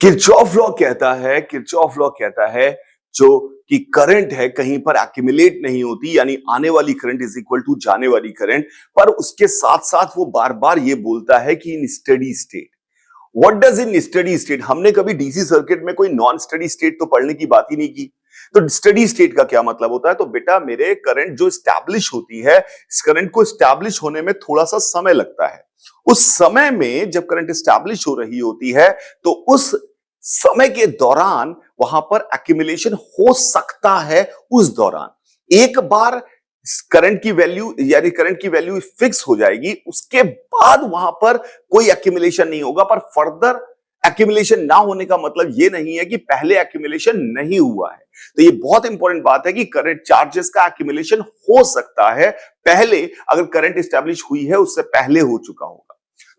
Kirchhoff law कहता है जो कि करंट है कहीं पर एक्यूमुलेट नहीं होती, यानी आने वाली करंट इज इक्वल टू जाने वाली करंट। पर उसके साथ साथ वो बार बार ये बोलता है कि in steady state. What does in steady state? हमने कभी डीसी सर्किट में कोई नॉन स्टेडी स्टेट तो पढ़ने की बात ही नहीं की। तो स्टेडी स्टेट का क्या मतलब होता है? तो बेटा मेरे करंट जो स्टैब्लिश होती है, इस करंट को स्टैब्लिश होने में थोड़ा सा समय लगता है। उस समय में जब करंट स्टैब्लिश हो रही होती है तो उस समय के दौरान वहां पर एक्यूमुलेशन हो सकता है। उस दौरान एक बार करंट की वैल्यू यानी करंट की वैल्यू फिक्स हो जाएगी, उसके बाद वहां पर कोई एक्यूमुलेशन नहीं होगा। पर फर्दर एक्यूमुलेशन ना होने का मतलब यह नहीं है कि पहले एक्यूमुलेशन नहीं हुआ है। तो ये बहुत इंपॉर्टेंट बात है कि करंट चार्जेस का एक्यूमुलेशन हो सकता है पहले, अगर करंट स्टैब्लिश हुई है उससे पहले हो चुका होगा।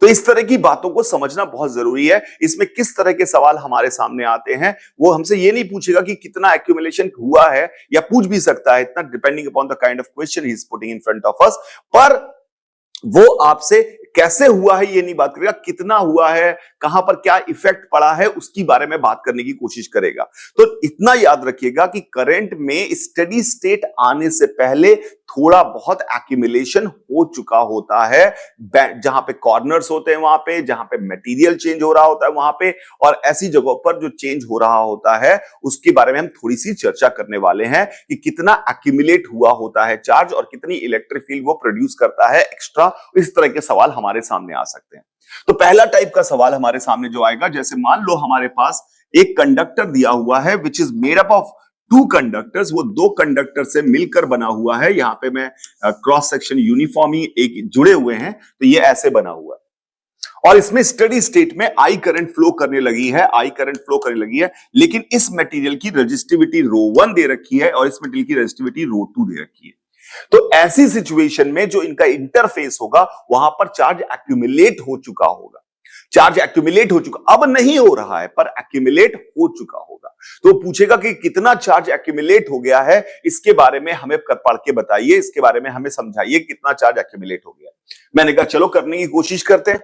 तो इस तरह की बातों को समझना बहुत जरूरी है। इसमें किस तरह के सवाल हमारे सामने आते हैं, वो हमसे ये नहीं पूछेगा कि कितना एक्यूमुलेशन हुआ है, या पूछ भी सकता है इतना, depending upon the kind of question he is putting in front of us. पर वो आपसे कैसे हुआ है ये नहीं बात करेगा, कितना हुआ है, कहां पर क्या इफेक्ट पड़ा है, उसकी बारे में बात करने की कोशिश करेगा। तो इतना याद रखिएगा कि करंट में स्टेडी स्टेट आने से पहले थोड़ा बहुत एक्यूमुलेशन हो चुका होता है। जहां पे कॉर्नर्स होते हैं वहां पे, जहां पे मटेरियल चेंज हो रहा होता है वहां पे, और ऐसी जगहों पर जो चेंज हो रहा होता है उसके बारे में हम थोड़ी सी चर्चा करने वाले हैं कि कितना एक्यूमुलेट हुआ होता है चार्ज और कितनी इलेक्ट्रिक फील्ड वो प्रोड्यूस करता है एक्स्ट्रा। इस तरह के सवाल हमारे सामने आ सकते हैं। तो पहला टाइप का सवाल हमारे सामने जो आएगा, जैसे मान लो हमारे पास एक कंडक्टर दिया हुआ है which is made up of two conductors, वो दो कंडक्टर से मिलकर बना हुआ है। यहां पे मैं क्रॉस सेक्शन यूनिफॉर्मली एक जुड़े हुए हैं, तो ये ऐसे बना हुआ है और इसमें स्टेडी स्टेट में आई करंट फ्लो करने लगी है, लेकिन इस मटेरियल की रेजिस्टिविटी ρ1 दे रखी है और इस मटेरियल की रेजिस्टिविटी ρ2 दे रखी है। तो ऐसी सिचुएशन में जो इनका इंटरफेस होगा वहां पर चार्ज एक्यूमुलेट हो चुका होगा। अब नहीं हो रहा है पर एक्यूमुलेट हो चुका होगा। तो पूछेगा कि कितना चार्ज एक्यूमुलेट हो गया है, इसके बारे में हमें पढ़ के बताइए, इसके बारे में हमें समझाइए कितना चार्ज एक्यूमुलेट हो गया। मैंने कहा चलो करने की कोशिश करते हैं।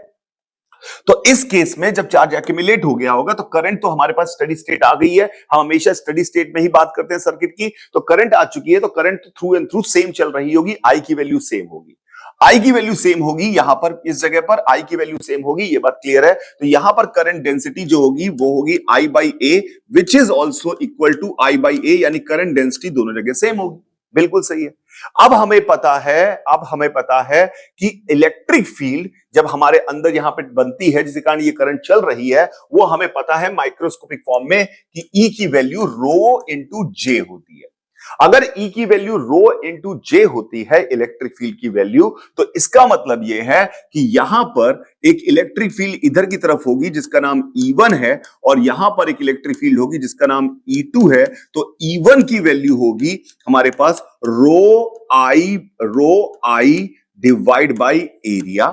तो इस केस में जब चार्ज एक्यूमुलेट हो गया होगा तो करंट तो हमारे पास स्टेडी स्टेट आ गई है। हम हमेशा स्टेडी स्टेट में ही बात करते हैं सर्किट की। तो करंट आ चुकी है, तो current through and through same चल रही होगी, आई की वैल्यू सेम होगी। आई की वैल्यू सेम होगी, यहां पर इस जगह पर आई की वैल्यू सेम होगी, ये बात क्लियर है। तो यहां पर करंट डेंसिटी जो होगी वो होगी I by A, which is also equal to I by A, यानी करंट डेंसिटी दोनों जगह सेम होगी। बिल्कुल सही है। अब हमें पता है कि इलेक्ट्रिक फील्ड जब हमारे अंदर यहां पे बनती है, जिसके कारण ये करंट चल रही है, वो हमें पता है माइक्रोस्कोपिक फॉर्म में कि E की वैल्यू रो इंटू जे होती है। अगर E की वैल्यू रो इंटू जे होती है इलेक्ट्रिक फील्ड की वैल्यू, तो इसका मतलब यह है कि यहां पर एक इलेक्ट्रिक फील्ड इधर की तरफ होगी जिसका नाम E1 है, और यहां पर एक इलेक्ट्रिक फील्ड होगी जिसका नाम E2 है। तो E1 की वैल्यू होगी हमारे पास रो आई डिवाइड बाई एरिया,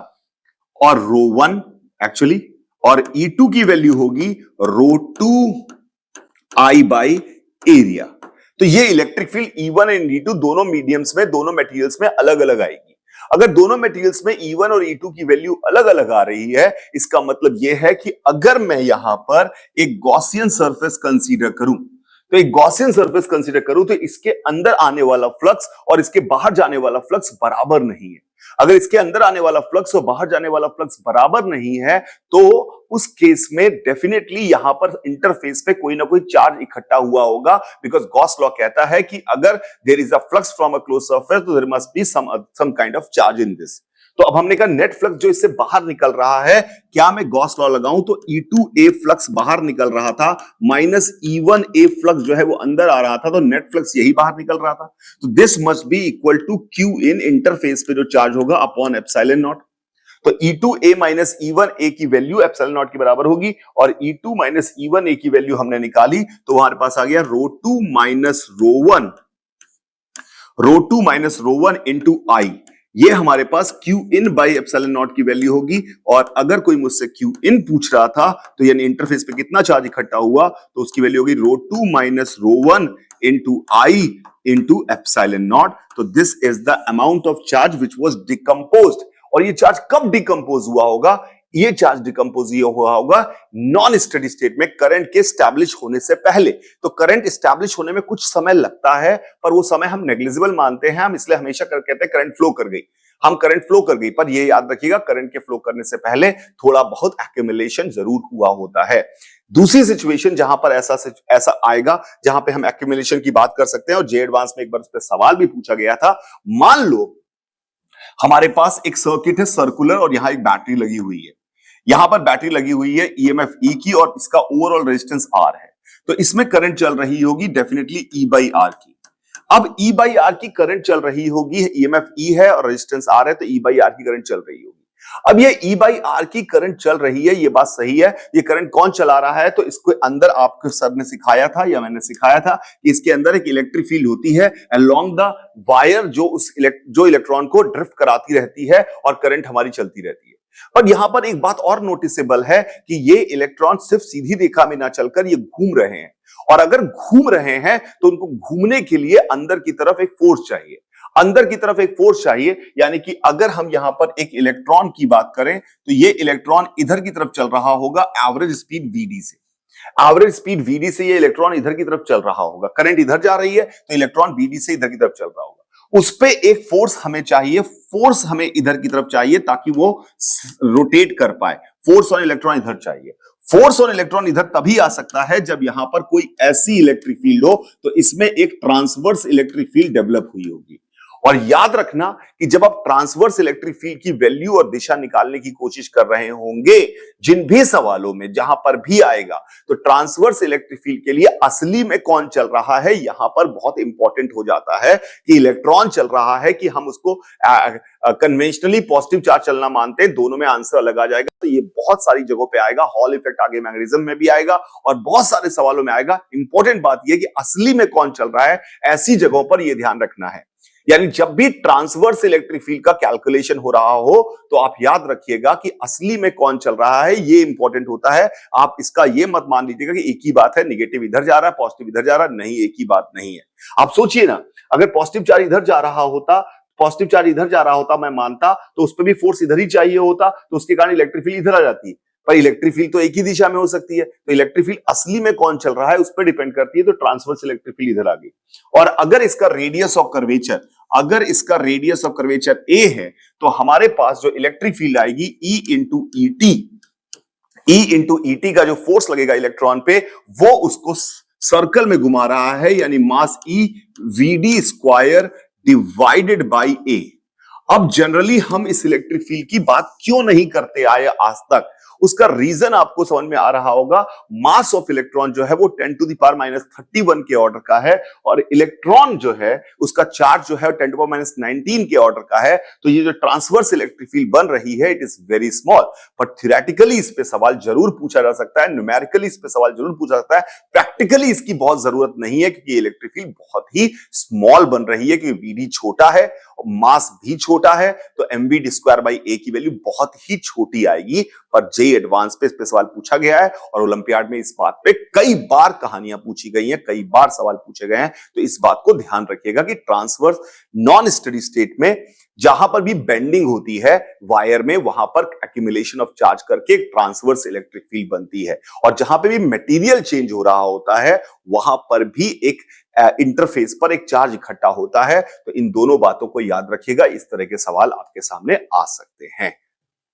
और रो1 एक्चुअली, और E2 की वैल्यू होगी रो2 आई बाई एरिया। तो ये electric field E1 and E2 दोनों मीडियम्स में, दोनों मटेरियल्स में अलग अलग आएगी। अगर दोनों मटेरियल्स में E1 और E2 की वैल्यू अलग अलग आ रही है, इसका मतलब यह है कि अगर मैं यहां पर एक गॉसियन सरफेस कंसीडर करूं, तो इसके अंदर आने वाला फ्लक्स और इसके बाहर जाने वाला फ्लक्स बराबर नहीं है। अगर इसके अंदर आने वाला फ्लक्स और बाहर जाने वाला फ्लक्स बराबर नहीं है, तो उस केस में डेफिनेटली यहां पर इंटरफेस पे कोई ना कोई चार्ज इकट्ठा हुआ होगा, बिकॉज गॉस लॉ कहता है कि अगर there is a flux from a close surface तो there must be some kind of charge in this. तो अब हमने कहा नेट फ्लक्स जो इससे बाहर निकल रहा है, क्या मैं गॉस लॉ लगाऊं तो E2A फ्लक्स बाहर निकल रहा था, माइनस E1A फ्लक्स जो है वो अंदर आ रहा था, तो नेट फ्लक्स यही बाहर निकल रहा था। तो this must be equal to Q in, interface पे जो चार्ज होगा, अपॉन एप्सिलॉन नॉट। तो E2A माइनस E1A की वैल्यू एप्सिलॉन नॉट के बराबर होगी, और E2 माइनस E1A की वैल्यू हमने निकाली, तो हमारे पास आ गया रो2 माइनस रो1 इंटू आई। ये हमारे पास Q in by epsilon not की वैल्यू होगी। और अगर कोई मुझसे Q इन पूछ रहा था, तो यानी इंटरफेस पे कितना चार्ज इकट्ठा हुआ, तो उसकी वैल्यू होगी रो2 माइनस रो1 into I into epsilon naught. तो this is the amount of charge which was decomposed. और ये चार्ज कब डिकम्पोज हुआ होगा? ये चार्ज डिकम्पोज हुआ होगा नॉन स्टेडी स्टेट में करंट के स्टैब्लिश होने से पहले। तो करंट स्टैब्लिश होने में कुछ समय लगता है, पर वो समय हम नेग्लिजिबल मानते हैं, हम इसलिए हमेशा कहते हैं करंट फ्लो कर गई, हम करंट फ्लो कर गई। पर ये याद रखिएगा करंट के फ्लो करने से पहले थोड़ा बहुत एक्यूमुलेशन जरूर हुआ होता है। दूसरी सिचुएशन जहां पर ऐसा आएगा जहां पे हम एक्यूमुलेशन की बात कर सकते हैं, और जे एडवांस में एक बार उस पर सवाल भी पूछा गया था। मान लो हमारे पास एक सर्किट है सर्कुलर, और यहां एक बैटरी लगी हुई है, यहां पर बैटरी लगी हुई है ईएमएफ ई की, और इसका ओवरऑल रेजिस्टेंस आर है। तो इसमें करंट चल रही होगी डेफिनेटली ई बाई आर की। अब ई बाई आर की करंट चल रही होगी, ईएमएफ ई है और रेजिस्टेंस आर है, तो ई बाई आर की करंट चल रही होगी। अब ये ई बाई आर की करंट चल रही है, ये बात सही है। ये करंट कौन चला रहा है? तो इसके अंदर आपके सर ने सिखाया था या मैंने सिखाया था कि इसके अंदर एक इलेक्ट्रिक फील्ड होती है अलोंग द वायर, जो इलेक्ट्रॉन को ड्रिफ्ट कराती रहती है और करंट हमारी चलती रहती है। पर यहां पर एक बात और नोटिसेबल है कि ये इलेक्ट्रॉन सिर्फ सीधी रेखा में ना चलकर ये घूम रहे हैं, और अगर घूम रहे हैं तो उनको घूमने के लिए अंदर की तरफ एक फोर्स चाहिए, अंदर की तरफ एक फोर्स चाहिए। यानी कि अगर हम यहां पर एक इलेक्ट्रॉन की बात करें तो ये इलेक्ट्रॉन इधर की तरफ चल रहा होगा एवरेज स्पीड वीडी से, एवरेज स्पीड वीडी से ये इलेक्ट्रॉन इधर की तरफ चल रहा होगा। करंट इधर जा रही है तो इलेक्ट्रॉन वीडी से इधर की तरफ चल रहा होगा। उस पे एक फोर्स हमें चाहिए, फोर्स हमें इधर की तरफ चाहिए ताकि वो रोटेट कर पाए। फोर्स ऑन इलेक्ट्रॉन इधर चाहिए। फोर्स ऑन इलेक्ट्रॉन इधर तभी आ सकता है जब यहां पर कोई ऐसी इलेक्ट्रिक फील्ड हो तो इसमें एक ट्रांसवर्स इलेक्ट्रिक फील्ड डेवलप हुई होगी। और याद रखना कि जब आप ट्रांसवर्स इलेक्ट्रिक फील्ड की वैल्यू और दिशा निकालने की कोशिश कर रहे होंगे, जिन भी सवालों में जहां पर भी आएगा, तो ट्रांसवर्स इलेक्ट्रिक फील्ड के लिए असली में कौन चल रहा है, यहां पर बहुत इंपॉर्टेंट हो जाता है कि इलेक्ट्रॉन चल रहा है कि हम उसको कन्वेंशनली पॉजिटिव चार्ज चलना मानते हैं। दोनों में आंसर अलग आ जाएगा। तो ये बहुत सारी जगहों पे आएगा, हॉल इफेक्ट आगे मैग्नेटिज्म में भी आएगा और बहुत सारे सवालों में आएगा। इंपॉर्टेंट बात यह कि असली में कौन चल रहा है, ऐसी जगहों पर यह ध्यान रखना है। यानी जब भी ट्रांसवर्स इलेक्ट्रिक फील्ड का कैलकुलेशन हो रहा हो तो आप याद रखिएगा कि असली में कौन चल रहा है, ये इंपॉर्टेंट होता है। आप इसका ये मत मान लीजिएगा कि एक ही बात है, निगेटिव इधर जा रहा है पॉजिटिव इधर जा रहा है, नहीं, एक ही बात नहीं है। आप सोचिए ना, अगर पॉजिटिव चार्ज इधर जा रहा होता, पॉजिटिव चार्ज इधर जा रहा होता, मैं मानता, तो उस पर भी फोर्स इधर ही चाहिए होता, तो उसके कारण इलेक्ट्रिक फील्ड इधर आ जाती। पर इलेक्ट्रिक फील्ड तो एक ही दिशा में हो सकती है, तो इलेक्ट्रिक फील्ड असली में कौन चल रहा है उस पर डिपेंड करती है। तो ट्रांसवर्स इलेक्ट्रिक फील्ड इधर आ गई। और अगर इसका रेडियस ऑफ कर्वेचर, अगर इसका रेडियस ऑफ कर्वेचर ए है, तो हमारे पास जो इलेक्ट्रिक फील्ड आएगी E into E T, E into E T का जो फोर्स लगेगा इलेक्ट्रॉन पे, वो उसको सर्कल में घुमा रहा है, यानी मास ई वीडी स्क्वायर डिवाइडेड बाई ए। अब जनरली हम इस इलेक्ट्रिक फील्ड की बात क्यों नहीं करते आए आज तक, उसका रीजन आपको समझ में आ रहा होगा। मास ऑफ इलेक्ट्रॉन जो है वो 10 टू द पावर -31 के ऑर्डर का है, और इलेक्ट्रॉन जो है उसका चार्ज जो है 10 टू पावर -19 के ऑर्डर का है। तो ये जो ट्रांसवर्स इलेक्ट्रिक फील्ड बन रही है, it is very small. But theoretically इस पे सवाल जरूर पूछा जा सकता है, न्यूमेरिकली इस पे सवाल जरूर पूछा सकता है। प्रैक्टिकली इसकी बहुत जरूरत नहीं है, क्योंकि इलेक्ट्रिक फील्ड बहुत ही स्मॉल बन रही है, क्योंकि वीडी छोटा है और मास भी छोटा है। तो mv स्क्वायर बाई ए की वैल्यू बहुत ही छोटी आएगी। पर जे एडवांस पे इस पे सवाल पूछा गया है, और ओलंपियाड में इस बात पे कई बार कहानियां पूछी गई हैं, कई बार सवाल पूछे गए हैं। तो इस बात को ध्यान रखिएगा कि ट्रांसवर्स नॉन स्टेडी स्टेट में जहां पर भी बेंडिंग होती है वायर में, वहां पर एक्यूमुलेशन ऑफ चार्ज करके एक ट्रांसवर्स इलेक्ट्रिक फील्ड बनती है। और जहां पे भी मटेरियल चेंज हो रहा होता है, वहां पर भी एक इंटरफेस पर एक चार्ज इकट्ठा होता है। तो इन दोनों बातों को याद रखिएगा, इस तरह के सवाल आपके सामने आ सकते हैं।